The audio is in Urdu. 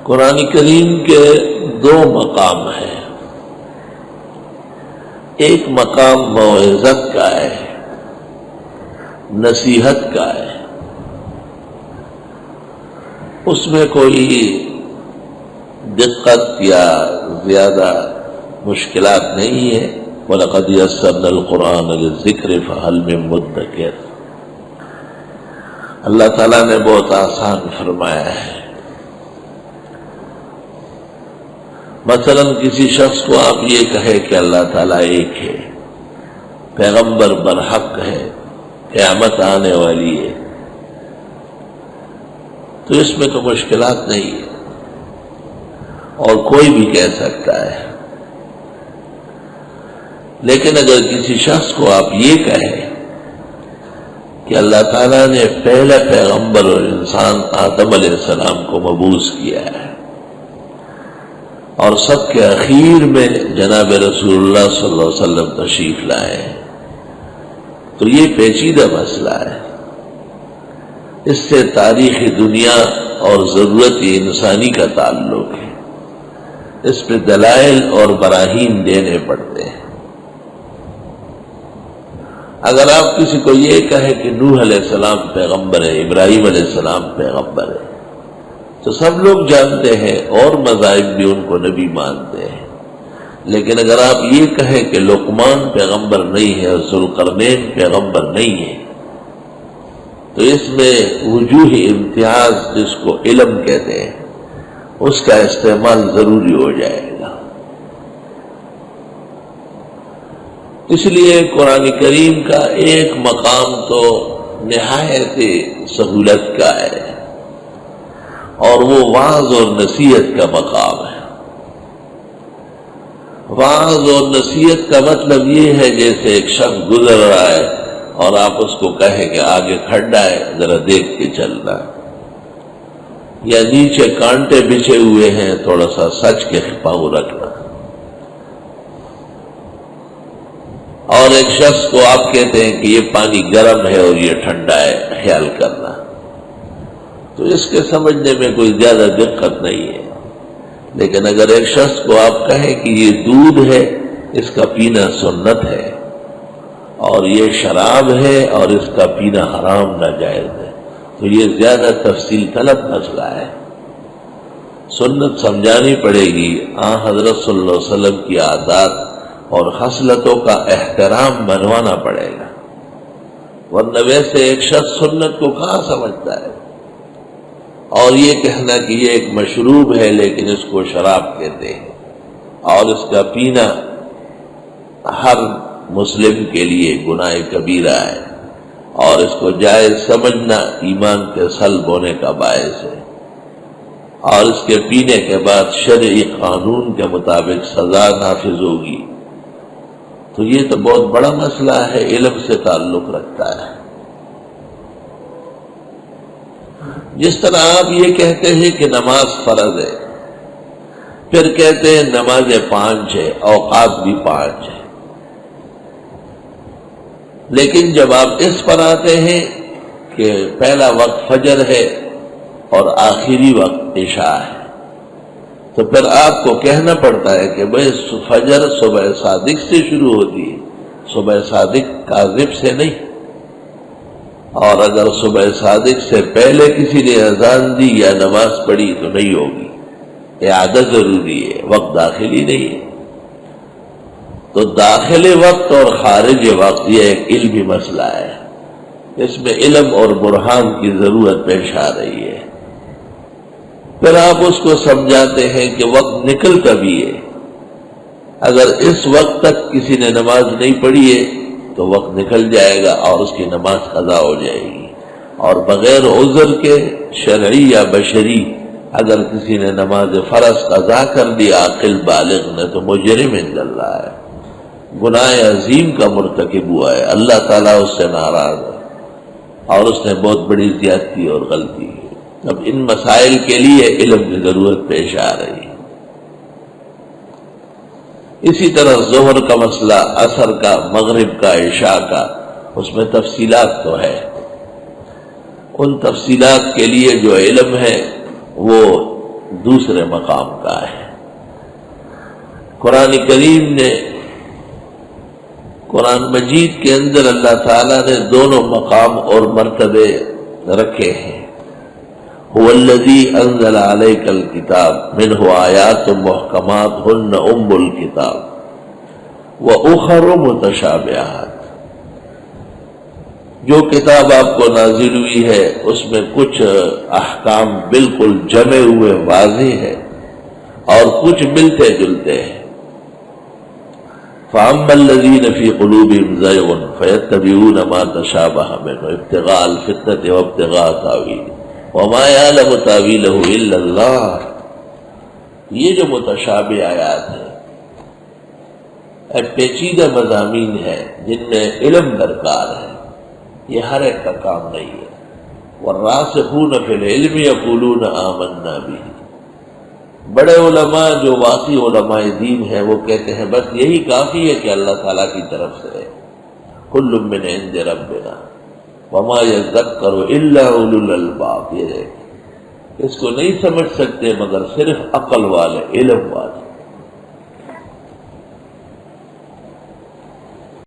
قرآن کریم کے دو مقام ہیں. ایک مقام موعظت کا ہے، نصیحت کا ہے، اس میں کوئی دقت یا زیادہ مشکلات نہیں ہے. وَلَقَدْ يَسَّرْنَا الْقُرْآنَ لِلذِّكْرِ فَهَلْ مِن مُدَّكِرٍ. اللہ تعالیٰ نے بہت آسان فرمایا ہے. مثلا کسی شخص کو آپ یہ کہے کہ اللہ تعالیٰ ایک ہے، پیغمبر برحق ہے، قیامت آنے والی ہے، تو اس میں تو مشکلات نہیں ہے اور کوئی بھی کہہ سکتا ہے. لیکن اگر کسی شخص کو آپ یہ کہیں کہ اللہ تعالیٰ نے پہلا پیغمبر اور انسان آدم علیہ السلام کو مبعوث کیا ہے اور سب کے اخیر میں جناب رسول اللہ صلی اللہ علیہ وسلم تشریف لائے ہیں، تو یہ پیچیدہ مسئلہ ہے. اس سے تاریخ دنیا اور ضرورت انسانی کا تعلق ہے. اس پہ دلائل اور براہین دینے پڑتے ہیں. اگر آپ کسی کو یہ کہیں کہ نوح علیہ السلام پیغمبر ہے، ابراہیم علیہ السلام پیغمبر ہے، تو سب لوگ جانتے ہیں اور مذاہب بھی ان کو نبی مانتے ہیں. لیکن اگر آپ یہ کہیں کہ لقمان پیغمبر نہیں ہے اور ذوالقرنین پیغمبر نہیں ہے، تو اس میں وجوہ امتیاز جس کو علم کہتے ہیں اس کا استعمال ضروری ہو جائے گا. اس لیے قرآن کریم کا ایک مقام تو نہایت سہولت کا ہے اور وہ وعظ اور نصیحت کا مقام ہے. وعظ اور نصیحت کا مطلب یہ ہے جیسے ایک شخص گزر رہا ہے اور آپ اس کو کہیں کہ آگے کھڈا ہے، ذرا دیکھ کے چلنا، یا نیچے کانٹے بچھے ہوئے ہیں، تھوڑا سا سچ کے پاؤں رکھنا. اور ایک شخص کو آپ کہتے ہیں کہ یہ پانی گرم ہے اور یہ ٹھنڈا ہے، خیال کرنا. تو اس کے سمجھنے میں کوئی زیادہ دقت نہیں ہے. لیکن اگر ایک شخص کو آپ کہیں کہ یہ دودھ ہے، اس کا پینا سنت ہے، اور یہ شراب ہے اور اس کا پینا حرام ناجائز ہے، تو یہ زیادہ تفصیل طلب مسئلہ ہے. سنت سمجھانی پڑے گی. حضرت صلی اللہ علیہ وسلم کی عادات اور خصلتوں کا احترام بنوانا پڑے گا، ورنہ ویسے ایک شخص سنت کو کہاں سمجھتا ہے. اور یہ کہنا کہ یہ ایک مشروب ہے لیکن اس کو شراب کہتے ہیں اور اس کا پینا ہر مسلم کے لیے گناہ کبیرہ ہے اور اس کو جائز سمجھنا ایمان کے سلب ہونے کا باعث ہے، اور اس کے پینے کے بعد شرعی قانون کے مطابق سزا نافذ ہوگی. تو یہ تو بہت بڑا مسئلہ ہے، علم سے تعلق رکھتا ہے. جس طرح آپ یہ کہتے ہیں کہ نماز فرض ہے، پھر کہتے ہیں نمازیں 5 ہیں، اوقات بھی 5 ہیں. لیکن جب آپ اس پر آتے ہیں کہ پہلا وقت فجر ہے اور آخری وقت عشاء ہے، تو پھر آپ کو کہنا پڑتا ہے کہ بھئی فجر صبح صادق سے شروع ہوتی ہے، صبح صادق کاذب سے نہیں. اور اگر صبح صادق سے پہلے کسی نے اذان دی یا نماز پڑھی تو نہیں ہوگی، اعادہ ضروری ہے، وقت داخلی نہیں ہے. تو داخل وقت اور خارج وقت یہ ایک علمی مسئلہ ہے. اس میں علم اور برہان کی ضرورت پیش آ رہی ہے. پھر آپ اس کو سمجھاتے ہیں کہ وقت نکلتا بھی ہے، اگر اس وقت تک کسی نے نماز نہیں پڑھی ہے تو وقت نکل جائے گا اور اس کی نماز قضا ہو جائے گی. اور بغیر عذر کے شرعی یا بشری اگر کسی نے نماز فرض قضا کر دی عاقل بالغ نے تو مجرم عند اللہ ہے، گناہ عظیم کا مرتکب ہوا ہے. اللہ تعالیٰ اس سے ناراض ہے اور اس نے بہت بڑی زیادتی اور غلطی کی. اب ان مسائل کے لیے علم کی ضرورت پیش آ رہی ہے. اسی طرح ظہر کا مسئلہ، عصر کا، مغرب کا، عشاء کا، اس میں تفصیلات تو ہے. ان تفصیلات کے لیے جو علم ہے وہ دوسرے مقام کا ہے۔ قرآن کریم نے، قرآن مجید کے اندر اللہ تعالیٰ نے دونوں مقام اور مرتبے رکھے ہیں۔ هو الذی انزل علیک الکتاب منہ آیات محکمات ہن ام الکتاب وأخر متشابہات۔ جو کتاب آپ کو نازل ہوئی ہے اس میں کچھ احکام بالکل جمے ہوئے واضح ہے اور کچھ ملتے جلتے ہیں۔ فَأَمَّا الَّذِينَ فِي قُلُوبِهِمْ زَيْغٌ فَيَتَّبِعُونَ مَا تَشَابَهَ مِنْهُ ابْتِغَاءَ الْفِتْنَةِ وَابْتِغَاءَ تَأْوِيلِهِ وَمَا يَعْلَمُ تَأْوِيلَهُ إِلَّا اللَّهُ۔ یہ جو متشابہ آیات ہیں، پیچیدہ مضامین ہیں جن میں علم درکار ہے، یہ ہر ایک کا کام نہیں ہے۔ وَالرَّاسِخُونَ فِي الْعِلْمِ يَقُولُونَ آمَنَّا بِهِ، بڑے علماء جو واقعی علماء دین ہیں وہ کہتے ہیں بس یہی کافی ہے کہ اللہ تعالیٰ کی طرف سے ہے، کل من عند ربنا وما یذکر الا اولو الالباب۔ یہ اس کو نہیں سمجھ سکتے مگر صرف عقل والے، علم والے۔